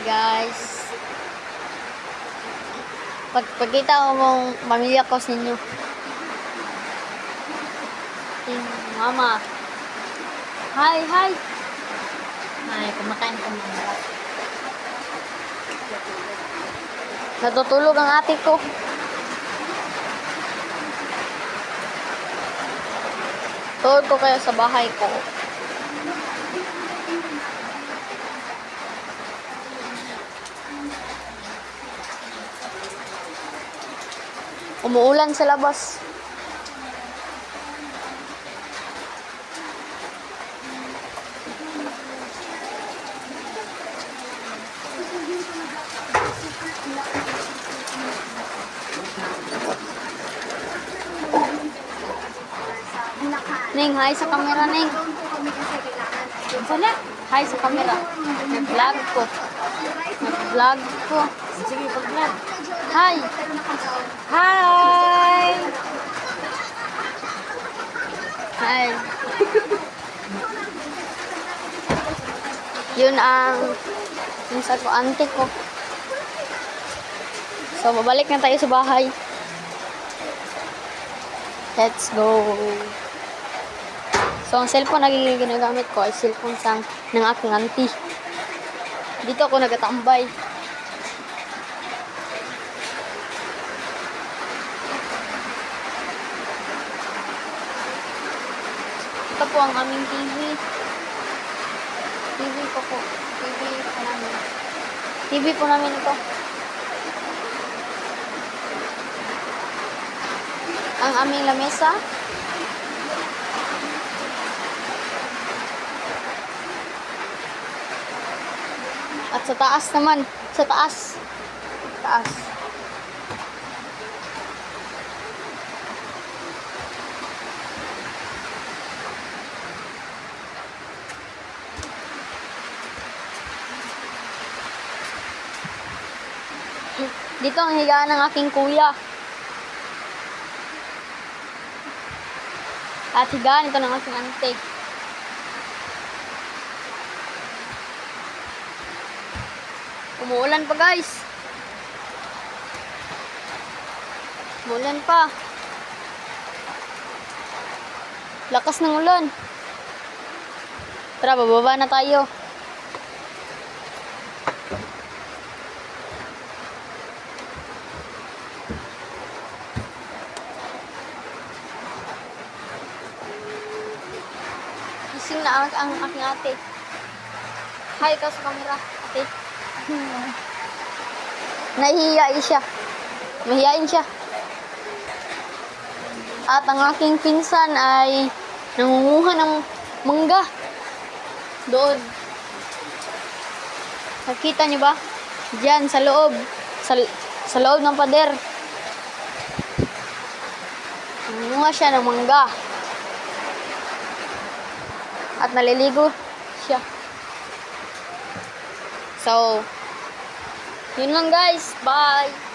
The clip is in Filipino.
Guys, pagkita ko mong pamilya ko sa inyo. Mama. Hi. Hi, kumakain ko muna. Natutulog ang ate ko. Tulog ko kayo sa bahay ko. Umuulan sa labas. Ning, hi sa camera, Ning. Wala. Hi sa camera. Nag-vlog ko. Sige, pag-vlog. Hi. Hi. Hi. Yun ang sa ko, auntie ko. So, babalik na tayo sa bahay. Let's go. So, ang cellphone na ginagamit ko ay cellphone ng aking auntie. Dito ako nagatambay. Ito po ang aming TV. TV po namin. TV po namin ito. Ang aming lamesa. At sa taas naman. Sa taas. Dito ang higaan ng aking kuya. At higaan ito ng aking auntie. Umuulan pa, guys. Umuulan pa. Lakas ng ulan. Tara, bababa na tayo. Gising na ang aking ate. Hi ka sa camera, ate. Nahihiyain siya. Mahihain siya. At ang aking pinsan ay nangunguha ng mangga. Doon. Nakita niyo ba? Diyan, sa loob. Sa loob ng pader. Nangunguha siya ng mangga. At naliligo siya. So, yun lang guys. Bye!